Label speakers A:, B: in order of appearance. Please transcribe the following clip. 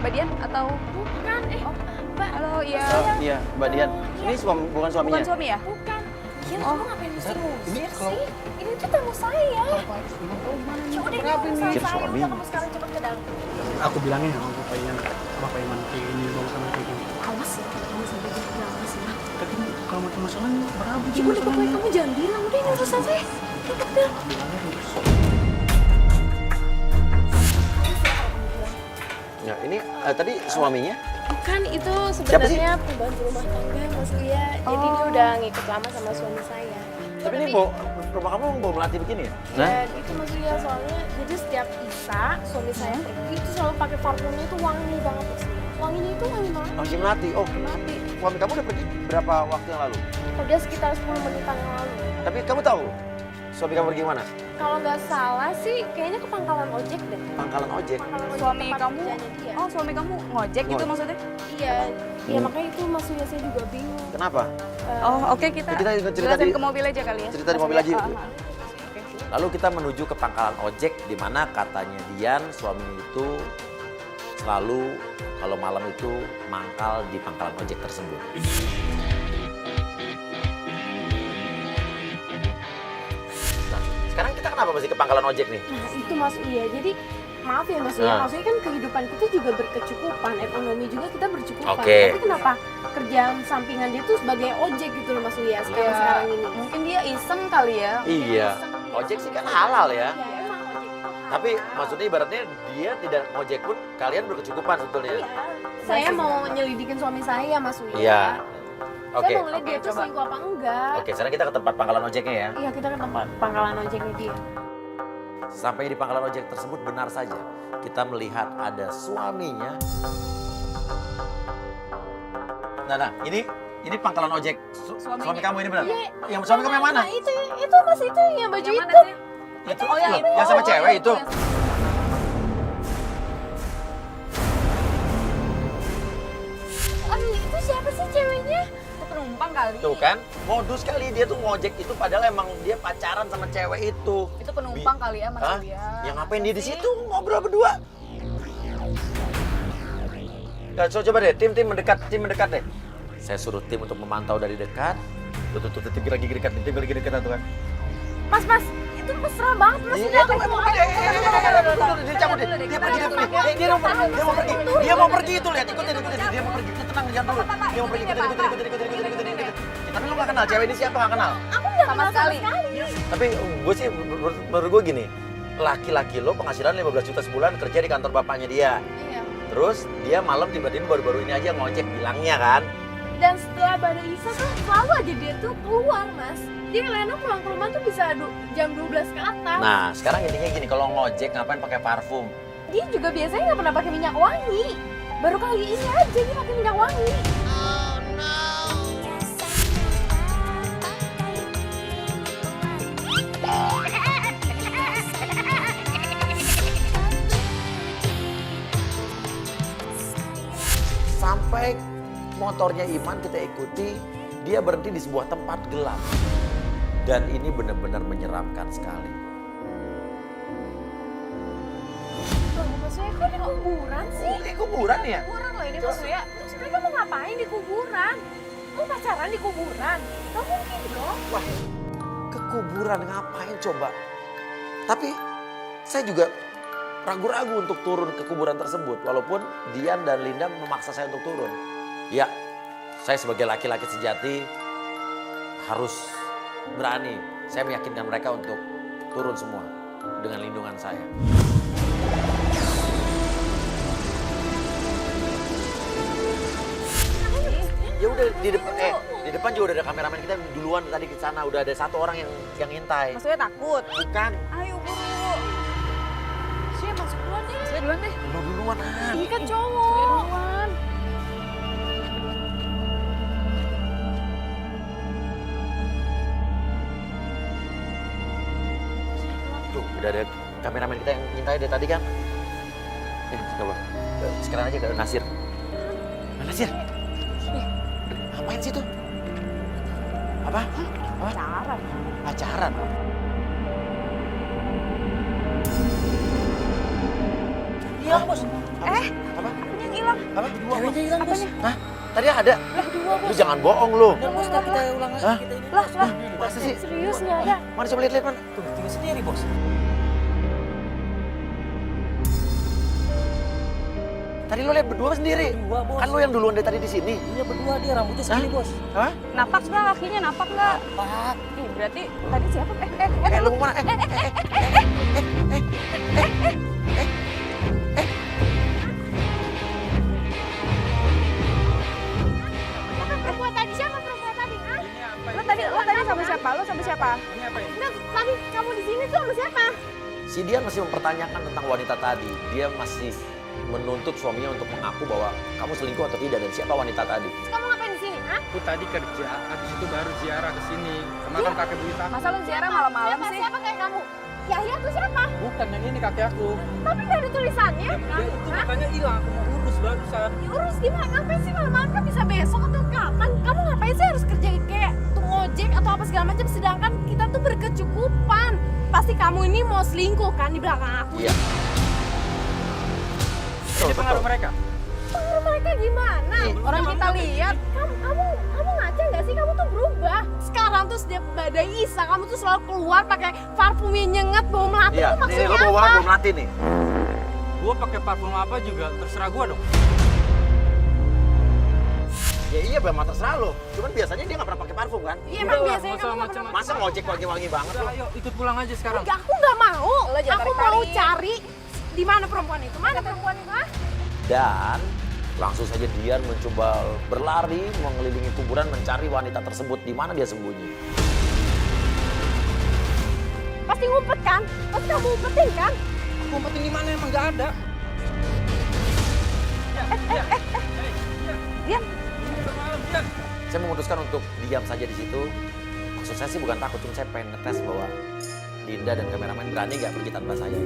A: Mbak Dian atau?
B: Bukan,
A: Oh.
B: Mbak.
A: Halo, iya.
C: Iya, Mbak Dian. Ini bukan suaminya?
A: Bukan suami ya?
B: Bukan. Iya, kamu ngapain
C: Ini
B: ngusir
C: kalau-
B: sih? Ini tuh tamu saya. Ya udah, ini urusan
C: Mikir
B: saya.
C: suami.
B: Udah, kamu sekarang cepet ke dalam.
D: Aku bilangin sama Bapak Iman kayak gini, mau sama kayak gini.
B: Awas ya, kamu sampai jadi awas ya.
D: Tapi kalau macam masalahnya berabu
B: Ya udah, pokoknya kamu jangan bilang. Udah, ini urusan saya. Cepet bilang.
C: Ya, ini tadi suaminya?
B: Bukan, itu
C: Siapa sih?
B: sebenarnya pembantu rumah tangga Mas Uya. Jadi dia udah ngikut lama sama suami saya.
C: Tapi ini rumah kamu bawa melati begini ya?
B: Dan itu Mas Uya, soalnya jadi setiap Isa, suami saya pergi itu selalu pakai parfumnya itu wangi banget Mas Uya. Wanginya itu wangi banget.
C: Lagi melati. Oh,
B: Melati.
C: suami kamu udah pergi berapa waktu yang lalu?
B: Udah sekitar 10 menitan yang lalu.
C: Tapi kamu tahu suami kamu pergi mana?
B: Kalau nggak salah sih kayaknya ke pangkalan ojek deh.
C: Pangkalan ojek.
B: Pangkalan ojek
A: Suami
B: tempat
A: kamu?
B: kerjanya dia.
A: Oh, suami kamu ngojek gitu
C: Ngojek.
A: maksudnya?
B: Iya. Iya, makanya itu Mas Uya saya juga bingung.
C: Kenapa?
A: Oh, oke, kita
C: Kita cerita
A: jelasin
C: di-
A: ke mobil aja kali ya.
C: cerita di mobil aja yuk.
A: Oke.
C: Lalu kita menuju ke pangkalan ojek di mana katanya Dian suaminya itu selalu kalau malam itu mangkal di pangkalan ojek tersebut. Nah, sekarang kita kenapa masih ke pangkalan ojek nih?
B: Nah, itu Mas Uya. Jadi maaf ya Mas Uya,
C: Nah.
B: maksudnya kan kehidupan kita juga berkecukupan, ekonomi juga kita bercukupan.
C: Oke.
B: Tapi kenapa kerjaan sampingan dia tuh sebagai ojek gitu loh Mas Uya sekarang ini.
A: Mungkin dia iseng kali ya.
C: Iya, ojek sih kan halal ya.
B: Iya, emang ojek itu halal.
C: Tapi maksudnya ibaratnya dia tidak ngojek pun kalian berkecukupan sebetulnya.
B: Iya. Saya mau nyelidikin suami saya Mas Uya.
C: Iya. Oke.
B: Saya mau ngeliat dia
A: Oke,
B: tuh
A: coba.
B: selingkuh apa enggak.
C: Oke, sekarang kita ke tempat pangkalan ojeknya ya.
B: Iya, kita ke tempat pangkalan ojeknya dia.
C: Sampai di pangkalan ojek tersebut benar saja kita melihat ada suaminya. Nah, ini pangkalan ojek
A: Suaminya.
C: suami kamu ini benar?
B: Iya.
C: Yang suami kamu yang mana?
B: Nah, itu Mas, itu yang baju
A: Yang
B: itu.
A: mana sih?
C: Itu,
A: Oh, yang
C: loh,
A: itu.
C: yang sama
A: Oh,
C: cewek
A: yang
C: itu.
B: Itu siapa sih ceweknya?
A: Itu penumpang kali.
C: Tuh kan, modus kali dia tuh ngojek itu padahal emang dia pacaran sama cewek itu.
A: Itu penumpang kali ya, Mas
C: Hah?
A: Uya.
C: Yang ngapain dia di
A: Sih?
C: situ ngobrol berdua? Ya, so coba deh, tim mendekat deh. Saya suruh tim untuk memantau dari dekat. Tuh, tim lagi dekat tuh kan.
B: Mas, itu mesra banget Mas.
C: Iya,
B: Udah,
C: tuh,
B: kamu
C: dia cabut deh. Dia pergi. Dia mau pergi itu, lihat, ikutin. Dia mau pergi. Tenang, jangan dulu. Dia mau pergi, ikutin. Tapi lu gak kenal cewek ini siapa, gak kenal?
B: Aku nggak
A: Sama
B: kenal
A: sekali.
C: Tapi gue sih, menurut gue gini. Laki-laki lo penghasilan 15 juta sebulan kerja di kantor bapaknya dia.
B: Iya.
C: Terus dia malam tiba-tiba baru-baru ini aja ngojek bilangnya kan.
B: Dan setelah Badai Isa kan selalu aja dia tuh keluar Mas. Dia Leno pulang ke rumah tuh bisa jam 12 ke atas.
C: Nah, sekarang intinya gini, kalau ngojek ngapain pakai parfum?
B: Dia juga biasanya nggak pernah pakai minyak wangi. Baru kali ini aja dia pakai minyak wangi.
C: Sampai motornya Iman kita ikuti, dia berhenti di sebuah tempat gelap. Dan ini benar-benar menyeramkan sekali.
B: Loh, maksudnya kok di kuburan sih?
C: Ini kuburan ya?
A: Kuburan loh ini, Mas Uya.
B: Terus mereka mau ngapain di kuburan? Mau pacaran di kuburan? Gak mungkin dong.
C: Wah, ke kuburan ngapain coba? Tapi saya juga ragu-ragu untuk turun ke kuburan tersebut. Walaupun Dian dan Linda memaksa saya untuk turun. Ya, saya sebagai laki-laki sejati harus berani. Saya meyakinkan mereka untuk turun semua dengan lindungan saya. Ya udah di depan juga udah ada kameramen kita duluan tadi ke sana, udah ada satu orang yang ngintai.
A: Mas Uya takut.
C: Bukan,
A: Ayo buru.
B: Saya masuk duluan deh.
A: Mas Uya duluan deh.
C: lu duluan.
B: Ini kan
A: Mas Uya
B: cowok.
A: duluan.
C: Tuh, udah ada kameramen kita yang ngintai dari tadi kan. Coba. Sekarang aja ke Nasir. Nasir. Ngapain sih tuh? Apa?
A: Pacaran.
C: Pacaran.
A: Iya, Bos.
C: Apa? Apa?
A: Yang hilang.
C: Apa?
E: Ceweknya hilang bos.
C: Hah? Tadi ada?
A: Dua,
C: Lu jangan bohong lu.
E: Udah bos, ntar kita ulang lagi
C: Hah?
E: kita ini.
A: Lah,
C: Masa sih?
B: Serius nggak ada.
C: Mana coba lihat mana?
E: Tuh, tinggal sendiri bos.
C: Tadi lu lihat berdua sendiri.
E: Berdua bos.
C: Kan lu yang duluan dari tadi di sini.
E: Iya berdua dia rambutnya segini
C: Hah?
E: bos.
C: Hah?
A: napak nggak kakinya, napak nggak?
E: Pak.
A: Ih, berarti tadi siapa?
C: Lu mau mana?
B: Perempuan tadi siapa perempuan tadi? Ah?
A: Lo tadi sama siapa? Lo sama siapa?
B: Nah, tadi kamu di sini tuh sama siapa?
C: Si Dian masih mempertanyakan tentang wanita tadi. Dia masih menuntut suaminya untuk mengaku bahwa kamu selingkuh atau tidak dan siapa wanita tadi.
B: Kamu ngapain di sini? Ah?
D: Aku tadi kerja, habis itu baru ziarah ke sini. Sama kan kakek buyut aku.
A: Masa lo ziarah malam-malam
B: Siapa?
A: sih?
B: Siapa kayak kamu? Yahya tuh siapa?
D: Bukan yang ini kakek aku.
B: Tapi nggak ada tulisannya.
D: Dia itu
B: Hah?
D: makanya hilang, aku mau urus barusan.
B: Urus gimana? Ngapain sih malam-malam kan bisa besok atau kapan? Kamu ngapain sih harus kerja kayak tukang ojek atau apa segala macam sedangkan kita tuh berkecukupan. Pasti kamu ini mau selingkuh kan di belakang aku.
C: Iya.
D: Ini pengaruh mereka.
B: Pengaruh mereka gimana?
A: Orang kita lihat.
B: Kamu ngaca nggak sih? Kamu tuh berubah. Sekarang tuh setiap badai Isa, kamu tuh selalu keluar pakai parfum yang nyengat, bau melati.
C: Iya,
B: Itu
C: nih
B: maksudnya
C: lu bawa
B: apa?
C: belum mati nih.
D: Gua pakai parfum apa juga terserah gua dong.
C: Ya iya memang terserah lo. Cuman biasanya dia nggak pernah pakai parfum kan?
B: Iya emang
D: Udah lah,
B: biasanya
D: nggak usah
B: kamu nggak
D: macam-macam.
B: pernah
C: Masa ngojek wangi-wangi banget
D: Udah
C: lo?
D: ayo ikut pulang aja sekarang.
B: Enggak, aku nggak mau.
A: Lo jangan
B: Aku mau
A: tarik-tarik.
B: cari di mana perempuan itu. Mana perempuan itu? Ah?
C: Dan langsung saja Dian mencoba berlari mengelilingi kuburan mencari wanita tersebut di mana dia sembunyi.
B: Pasti ngumpet kan? Pasti kamu ngumpetin kan?
D: Ngumpetin di mana emang nggak ada.
A: Dian,
C: Saya memutuskan untuk diam saja di situ. Maksud saya sih bukan takut, cuma saya pengen ngetes bahwa Linda dan kameramen berani nggak pergi tanpa saya.